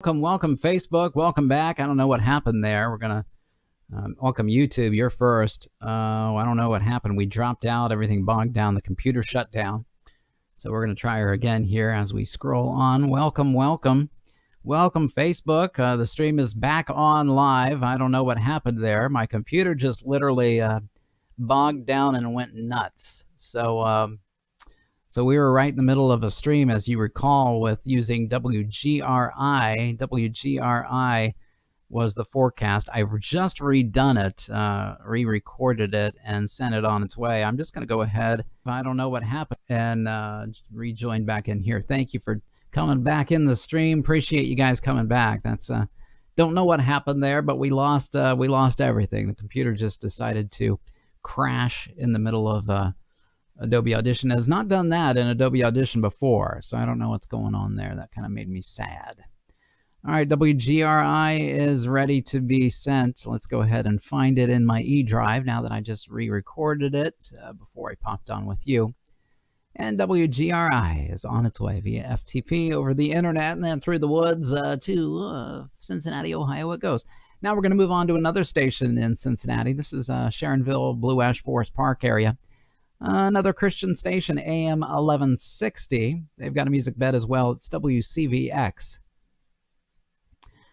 Welcome, Facebook. Welcome back. I don't know what happened there. We're going to welcome YouTube. You're first. I don't know what happened. We dropped out. Everything bogged down. The computer shut down. So we're going to try her again here as we scroll on. Welcome, Facebook. The stream is back on live. I don't know what happened there. My computer just literally bogged down and went nuts. So we were right in the middle of a stream, as you recall, with using WGRI. WGRI was the forecast. I've just redone it, re-recorded it, and sent it on its way. I'm just going to go ahead. I don't know what happened, and rejoin back in here. Thank you for coming back in the stream. Appreciate you guys coming back. That's don't know what happened there, but we lost everything. The computer just decided to crash in the middle of Adobe Audition. Has not done that in Adobe Audition before, so I don't know what's going on there. That kind of made me sad. All right, WGRI is ready to be sent. Let's go ahead and find it in my E drive now that I just re-recorded it before I popped on with you. And WGRI is on its way via FTP over the internet and then through the woods to Cincinnati, Ohio it goes. Now we're going to move on to another station in Cincinnati. This is Sharonville, Blue Ash Forest Park area. Another Christian station, AM 1160. They've got a music bed as well. It's WCVX.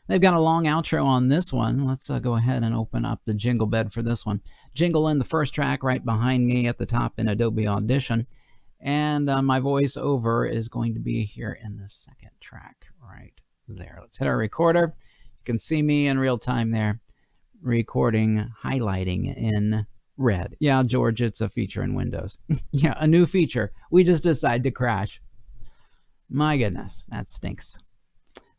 They've got a long outro on this one. Let's go ahead and open up the jingle bed for this one. Jingle in the first track right behind me at the top in Adobe Audition. And my voiceover is going to be here in the second track right there. Let's hit our recorder. You can see me in real time there, recording, highlighting in red. Yeah, George, it's a feature in Windows. Yeah, a new feature. We just decided to crash. My goodness, that stinks.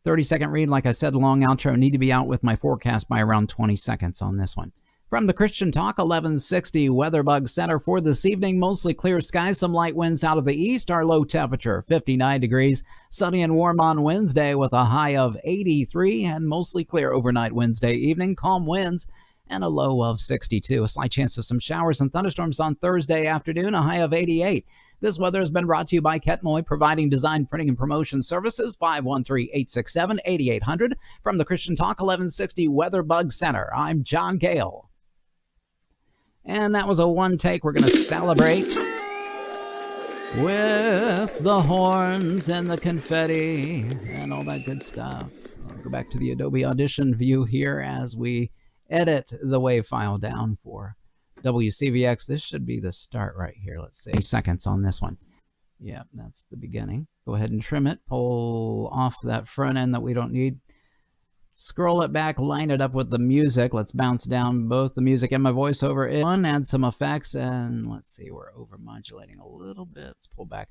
30-second read, like I said, long outro. Need to be out with my forecast by around 20 seconds on this one. From the Christian Talk 1160 WeatherBug Center for this evening, mostly clear skies, some light winds out of the east. Our low temperature, 59 degrees. Sunny and warm on Wednesday with a high of 83 and mostly clear overnight Wednesday evening. Calm winds and a low of 62. A slight chance of some showers and thunderstorms on Thursday afternoon, a high of 88. This weather has been brought to you by Ketmoy, providing design, printing, and promotion services. 513-867-8800. From the Christian Talk 1160 WeatherBug Center, I'm John Gale. And that was a one take. We're going to celebrate with the horns and the confetti and all that good stuff. I'll go back to the Adobe Audition view here as we edit the WAV file down for WCVX. This should be the start right here. Let's see. Seconds on this one. Yeah, that's the beginning. Go ahead and trim it. Pull off that front end that we don't need. Scroll it back. Line it up with the music. Let's bounce down both the music and my voiceover in. Add some effects. And let's see. We're over modulating a little bit. Let's pull back.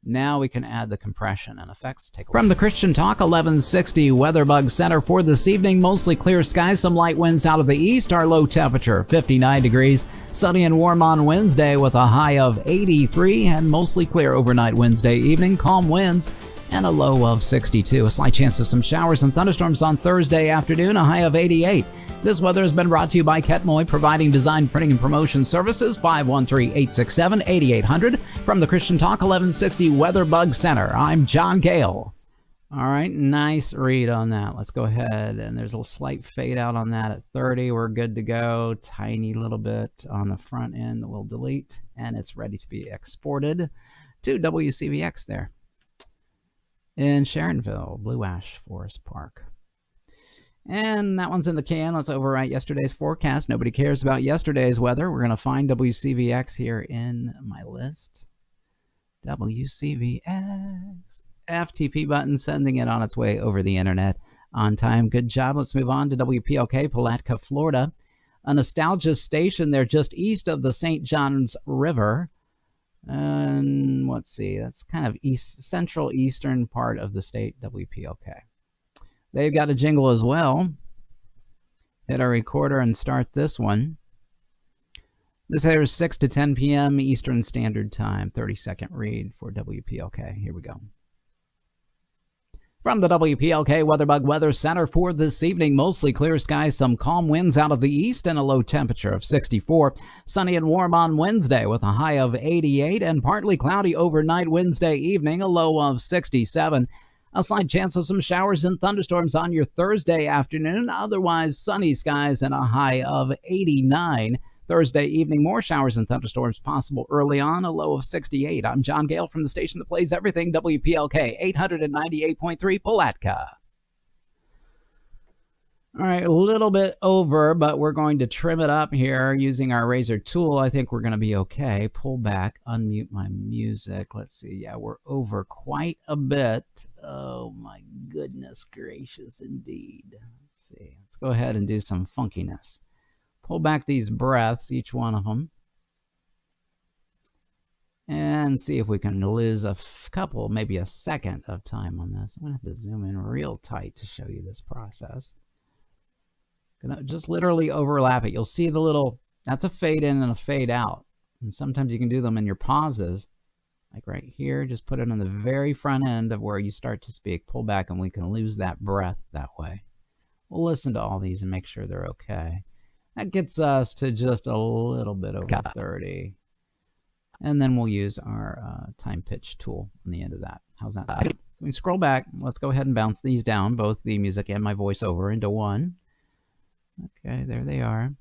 Now we can add the compression and effects. Take a listen. From the Christian Talk 1160 WeatherBug Center for this evening, mostly clear skies, some light winds out of the east. Our low temperature, 59 degrees. Sunny and warm on Wednesday with a high of 83 and mostly clear overnight Wednesday evening. Calm winds and a low of 62. A slight chance of some showers and thunderstorms on Thursday afternoon, a high of 88. This weather has been brought to you by Ketmoy, providing design, printing, and promotion services. 513-867-8800. From the Christian Talk 1160 WeatherBug Center, I'm John Gale. All right, nice read on that. Let's go ahead, and there's a slight fade out on that at 30. We're good to go. Tiny little bit on the front end that we'll delete, and it's ready to be exported to WCVX there in Sharonville, Blue Ash Forest Park. And that one's in the can. Let's overwrite yesterday's forecast. Nobody cares about yesterday's weather. We're going to find WCVX here in my list. WCVX. FTP button, sending it on its way over the internet on time. Good job. Let's move on to WPLK, Palatka, Florida. A nostalgia station there just east of the St. Johns River. And let's see, that's kind of central eastern part of the state, WPLK. They've got a jingle as well. Hit our recorder and start this one. This here is 6 to 10 p.m. Eastern Standard Time. 30-second read for WPLK. Here we go. From the WPLK WeatherBug Weather Center for this evening, mostly clear skies, some calm winds out of the east, and a low temperature of 64. Sunny and warm on Wednesday with a high of 88, and partly cloudy overnight Wednesday evening, a low of 67. A slight chance of some showers and thunderstorms on your Thursday afternoon. Otherwise, sunny skies and a high of 89. Thursday evening, more showers and thunderstorms possible early on, a low of 68. I'm John Gale from the station that plays everything, WPLK 898.3 Palatka. All right, a little bit over, but we're going to trim it up here using our razor tool. I think we're going to be okay. Pull back, unmute my music. Let's see. Yeah, we're over quite a bit. Oh, my goodness gracious indeed. Let's see. Let's go ahead and do some funkiness. Pull back these breaths, each one of them, and see if we can lose a couple, maybe a second of time on this. I'm going to have to zoom in real tight to show you this process. Gonna just literally overlap it. You'll see the little, that's a fade in and a fade out. And sometimes you can do them in your pauses, like right here. Just put it on the very front end of where you start to speak. Pull back and we can lose that breath that way. We'll listen to all these and make sure they're okay. That gets us to just a little bit over 30. And then we'll use our time pitch tool on the end of that. How's that sound? So we scroll back. Let's go ahead and bounce these down, both the music and my voiceover, into one. Okay, there they are.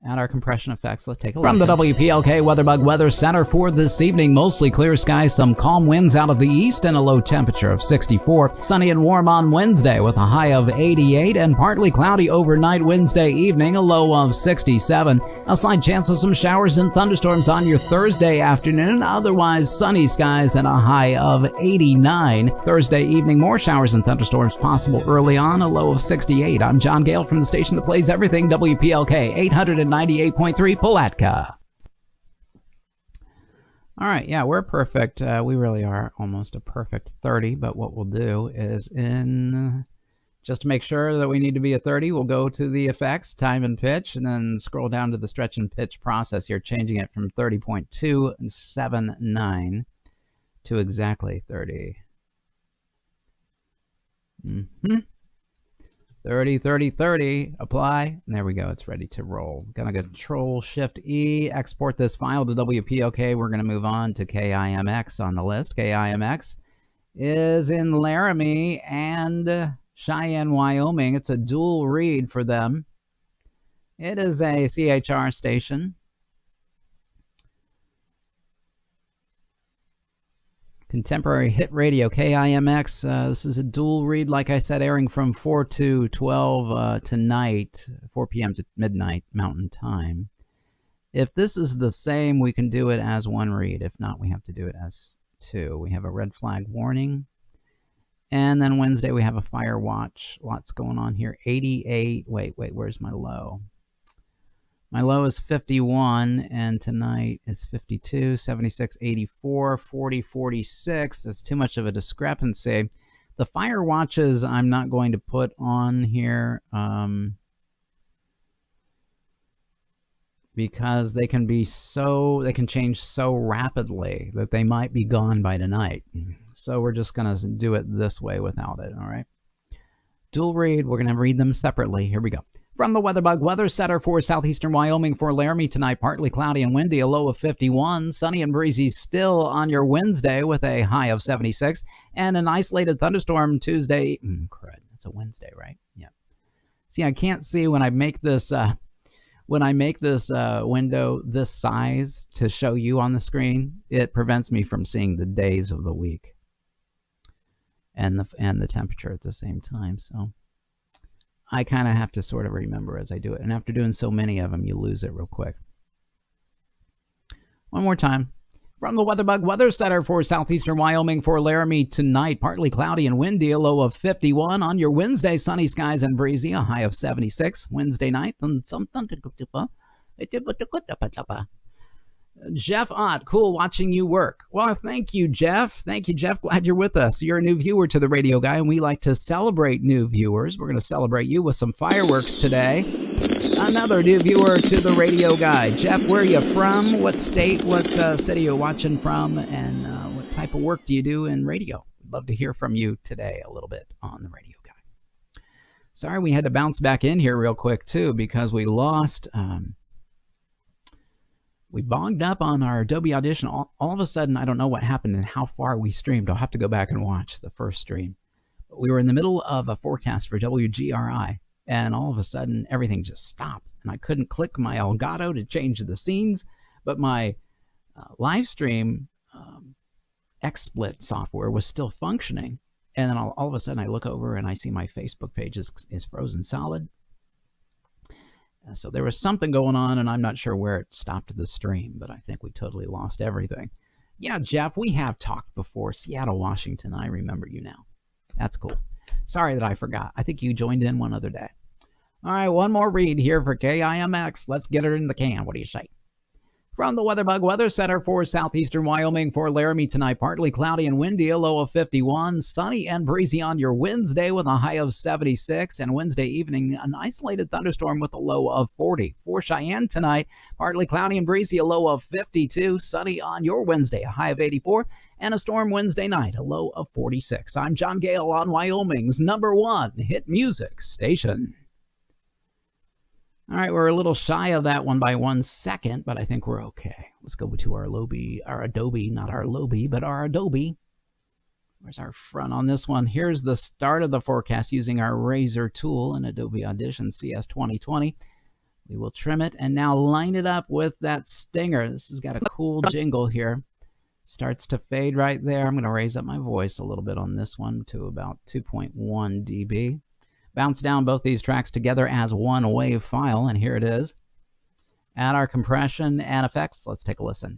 And our compression effects, let's take a look. From the WPLK WeatherBug Weather Center for this evening, mostly clear skies, some calm winds out of the east, and a low temperature of 64. Sunny and warm on Wednesday with a high of 88, and partly cloudy overnight Wednesday evening, a low of 67. A slight chance of some showers and thunderstorms on your Thursday afternoon, otherwise sunny skies and a high of 89. Thursday evening, more showers and thunderstorms possible early on, a low of 68. I'm John Gale from the station that plays everything, WPLK 898.3 Palatka. All right, yeah, we're perfect. We really are almost a perfect 30, but what we'll do is just to make sure that we need to be a 30, we'll go to the effects, time and pitch, and then scroll down to the stretch and pitch process here, changing it from 30.279 to exactly 30. 30, 30, 30, apply, and there we go, it's ready to roll. Gonna Control-Shift-E, export this file to WPOK. We're gonna move on to KIMX on the list. KIMX is in Laramie and Cheyenne, Wyoming. It's a dual read for them. It is a CHR station. Contemporary hit radio, KIMX. This is a dual read, like I said, airing from 4 to 12 tonight, 4 p.m. to midnight Mountain Time. If this is the same, we can do it as one read. If not, we have to do it as two. We have a red flag warning. And then Wednesday, we have a fire watch. Lots going on here. 88. Wait, where's my low? My low is 51, and tonight is 52, 76, 84, 40, 46. That's too much of a discrepancy. The fire watches I'm not going to put on here because they can change so rapidly that they might be gone by tonight. So we're just going to do it this way without it, all right? Dual read, we're going to read them separately. Here we go. From the WeatherBug Weather Center for southeastern Wyoming for Laramie tonight, partly cloudy and windy, a low of 51. Sunny and breezy still on your Wednesday with a high of 76. And an isolated thunderstorm Tuesday. Crud. It's a Wednesday, right? Yeah. See, I can't see when I make this window this size to show you on the screen. It prevents me from seeing the days of the week and the temperature at the same time. So I kind of have to sort of remember as I do it. And after doing so many of them, you lose it real quick. One more time. From the WeatherBug Weather Center for southeastern Wyoming for Laramie tonight, partly cloudy and windy, a low of 51. On your Wednesday, sunny skies and breezy, a high of 76. Wednesday night, and something. Jeff Ott, cool watching you work. Well, thank you, Jeff. Thank you, Jeff. Glad you're with us. You're a new viewer to the Radio Guy, and we like to celebrate new viewers. We're going to celebrate you with some fireworks today. Another new viewer to the Radio Guy. Jeff, where are you from? What state, what city are you watching from? And what type of work do you do in radio? We'd love to hear from you today a little bit on the Radio Guy. Sorry, we had to bounce back in here real quick, too, because we lost we bogged up on our Adobe Audition. All of a sudden, I don't know what happened and how far we streamed. I'll have to go back and watch the first stream. But we were in the middle of a forecast for WGRI, and all of a sudden, everything just stopped. And I couldn't click my Elgato to change the scenes, but my live stream XSplit software was still functioning. And then all of a sudden, I look over and I see my Facebook page is frozen solid. So there was something going on, and I'm not sure where it stopped the stream, but I think we totally lost everything. Yeah, Jeff, we have talked before. Seattle, Washington. I remember you now. That's cool. Sorry that I forgot. I think you joined in one other day. All right, one more read here for KIMX. Let's get it in the can. What do you say? From the WeatherBug Weather Center for southeastern Wyoming for Laramie tonight, partly cloudy and windy, a low of 51. Sunny and breezy on your Wednesday with a high of 76. And Wednesday evening, an isolated thunderstorm with a low of 40. For Cheyenne tonight, partly cloudy and breezy, a low of 52. Sunny on your Wednesday, a high of 84. And a storm Wednesday night, a low of 46. I'm John Gale on Wyoming's #1 hit music station. All right, we're a little shy of that one by 1 second, but I think we're okay. Let's go to our Adobe, not our Lobi, but our Adobe. Where's our front on this one? Here's the start of the forecast using our Razor tool in Adobe Audition CS 2020. We will trim it and now line it up with that stinger. This has got a cool jingle here. Starts to fade right there. I'm going to raise up my voice a little bit on this one to about 2.1 dB. Bounce down both these tracks together as one WAV file, and here it is. Add our compression and effects. Let's take a listen.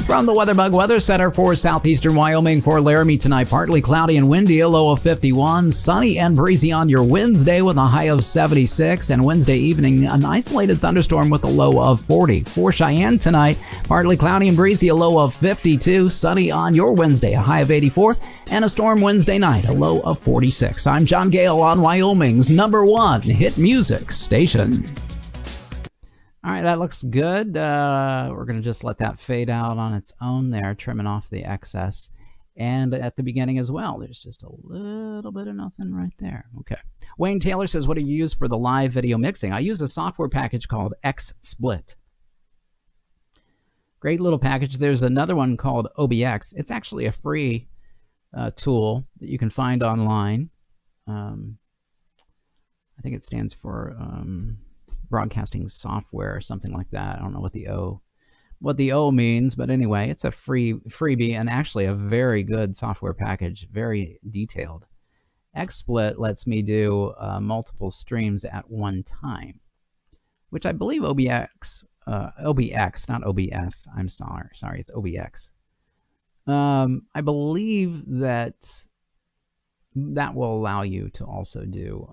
From the WeatherBug Weather Center for southeastern Wyoming for Laramie tonight, partly cloudy and windy, a low of 51. Sunny and breezy on your Wednesday with a high of 76. And Wednesday evening, an isolated thunderstorm with a low of 40. For Cheyenne tonight, partly cloudy and breezy, a low of 52. Sunny on your Wednesday, a high of 84. And a storm Wednesday night, a low of 46. I'm John Gale on Wyoming's #1 hit music station. All right, that looks good. We're going to just let that fade out on its own there, trimming off the excess. And at the beginning as well, there's just a little bit of nothing right there. Okay. Wayne Taylor says, what do you use for the live video mixing? I use a software package called XSplit. Great little package. There's another one called OBX. It's actually a free tool that you can find online. I think it stands for broadcasting software or something like that. I don't know what the O means, but anyway, it's a freebie and actually a very good software package, very detailed. XSplit lets me do multiple streams at one time, which I believe OBX, not OBS. I'm sorry, it's OBX. I believe that will allow you to also do.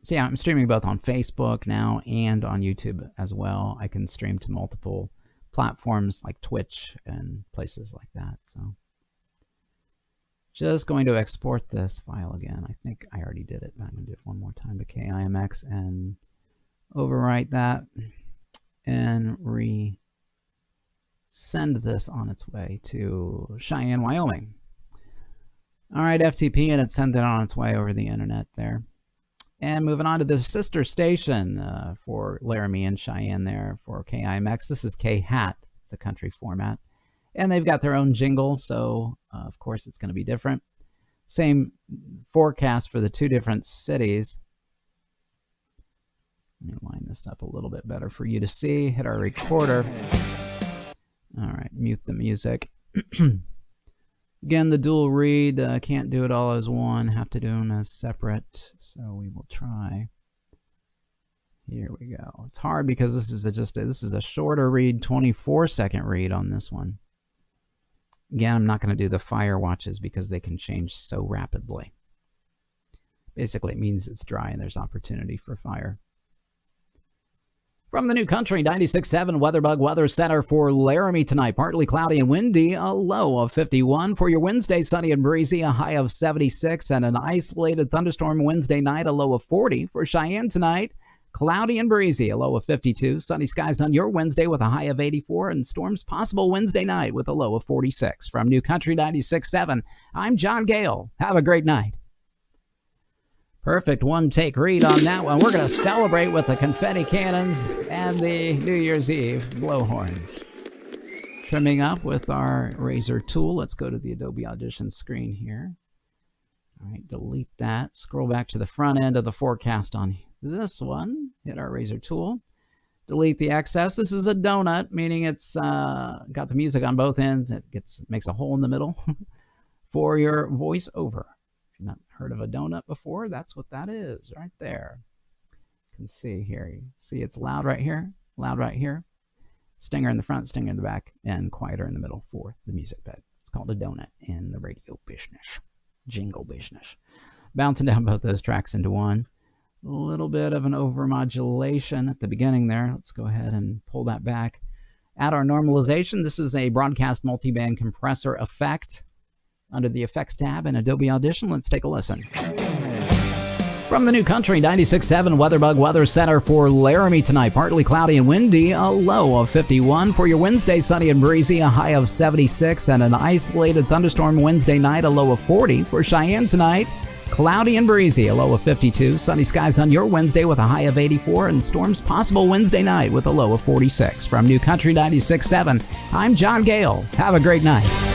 So yeah, I'm streaming both on Facebook now and on YouTube as well. I can stream to multiple platforms like Twitch and places like that. So just going to export this file again. I think I already did it, but I'm going to do it one more time to KIMX and overwrite that and send this on its way to Cheyenne, Wyoming. All right, FTP, and it sent it on its way over the internet there. And moving on to the sister station for Laramie and Cheyenne there for KIMX. This is K-Hat. It's a country format. And they've got their own jingle, so of course it's going to be different. Same forecast for the two different cities. Let me line this up a little bit better for you to see. Hit our recorder. All right, mute the music. Again, the dual read, can't do it all as one, have to do them as separate, so we will try. Here we go. It's hard because this is a shorter read, 24-second read on this one. Again, I'm not going to do the fire watches because they can change so rapidly. Basically, it means it's dry and there's opportunity for fire. From the new country, 96.7 WeatherBug Weather Center for Laramie tonight. Partly cloudy and windy, a low of 51. For your Wednesday, sunny and breezy, a high of 76. And an isolated thunderstorm Wednesday night, a low of 40. For Cheyenne tonight, cloudy and breezy, a low of 52. Sunny skies on your Wednesday with a high of 84. And storms possible Wednesday night with a low of 46. From new country, 96.7, I'm John Gale. Have a great night. Perfect one-take read on that one. We're going to celebrate with the confetti cannons and the New Year's Eve blowhorns. Trimming up with our razor tool. Let's go to the Adobe Audition screen here. All right, delete that. Scroll back to the front end of the forecast on this one. Hit our razor tool. Delete the excess. This is a donut, meaning it's got the music on both ends. It makes a hole in the middle for your voiceover. If you've not heard of a donut before, that's what that is right there. You can see here. You see it's loud right here, loud right here. Stinger in the front, stinger in the back, and quieter in the middle for the music bed. It's called a donut in the radio business, jingle business. Bouncing down both those tracks into one. A little bit of an overmodulation at the beginning there. Let's go ahead and pull that back. Add our normalization. This is a broadcast multiband compressor effect under the Effects tab in Adobe Audition. Let's take a listen. From the New Country 96.7 WeatherBug Weather Center for Laramie tonight. Partly cloudy and windy, a low of 51. For your Wednesday, sunny and breezy, a high of 76. And an isolated thunderstorm Wednesday night, a low of 40. For Cheyenne tonight, cloudy and breezy, a low of 52. Sunny skies on your Wednesday with a high of 84. And storms possible Wednesday night with a low of 46. From New Country 96.7, I'm John Gale. Have a great night.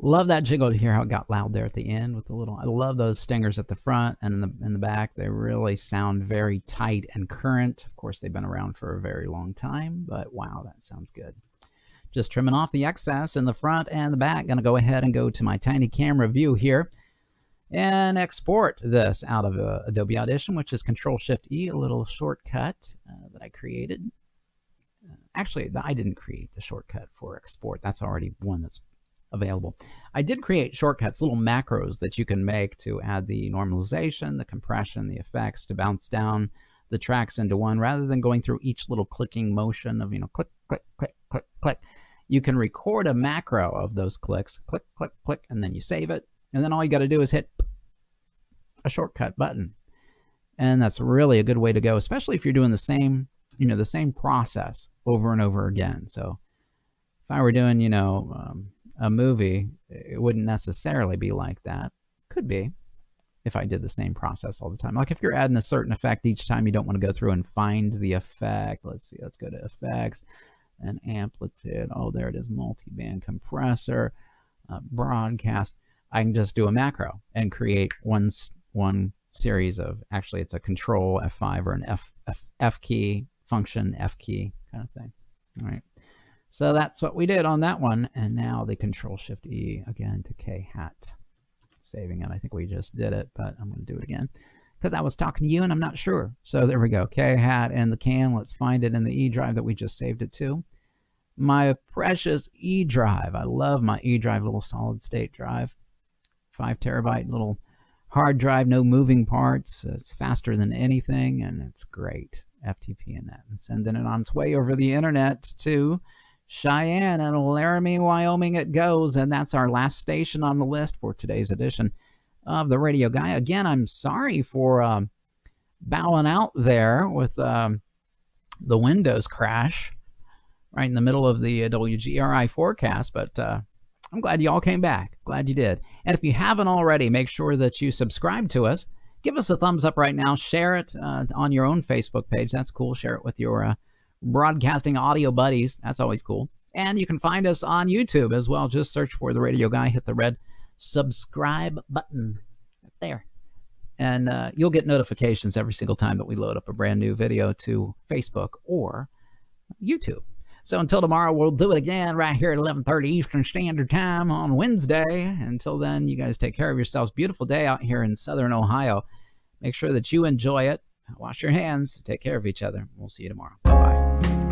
Love that jiggle to hear how it got loud there at the end with the little. I love those stingers at the front and in the back. They really sound very tight and current. Of course, they've been around for a very long time, but wow, that sounds good. Just trimming off the excess in the front and the back. Going to go ahead and go to my tiny camera view here and export this out of Adobe Audition, which is Control-Shift-E, a little shortcut that I created. Actually, I didn't create the shortcut for export. That's already one that's available. I did create shortcuts, little macros that you can make to add the normalization, the compression, the effects, to bounce down the tracks into one rather than going through each little clicking motion of, click, click, click, click, click. You can record a macro of those clicks, click, click, click, and then you save it. And then all you got to do is hit a shortcut button. And that's really a good way to go, especially if you're doing the same, the same process over and over again. So if I were doing, a movie, it wouldn't necessarily be like that. Could be if I did the same process all the time. Like if you're adding a certain effect each time, you don't want to go through and find the effect. Let's see, let's go to effects and amplitude. Oh, there it is, multi-band compressor, broadcast. I can just do a macro and create one series of, actually it's a control F5 or an F key, function F key kind of thing. All right. So that's what we did on that one. And now the Control-Shift-E again to K-hat. Saving it. I think we just did it, but I'm going to do it again because I was talking to you and I'm not sure. So there we go. K-hat and the can. Let's find it in the E drive that we just saved it to. My precious E drive. I love my E drive, little solid state drive. 5 terabyte little hard drive, no moving parts. It's faster than anything and it's great. FTP in that. And sending it on its way over the internet to Cheyenne and Laramie, Wyoming it goes, and that's our last station on the list for today's edition of the Radio Guy. Again, I'm sorry for bowing out there with the Windows crash right in the middle of the WGRI forecast, but I'm glad you all came back. Glad you did. And if you haven't already, make sure that you subscribe to us. Give us a thumbs up right now. Share it on your own Facebook page. That's cool. Share it with your broadcasting audio buddies. That's always cool. And you can find us on YouTube as well. Just search for The Radio Guy. Hit the red subscribe button right there. And you'll get notifications every single time that we load up a brand new video to Facebook or YouTube. So until tomorrow, we'll do it again right here at 11:30 Eastern Standard Time on Wednesday. Until then, you guys take care of yourselves. Beautiful day out here in Southern Ohio. Make sure that you enjoy it. Wash your hands. Take care of each other. We'll see you tomorrow. Bye-bye.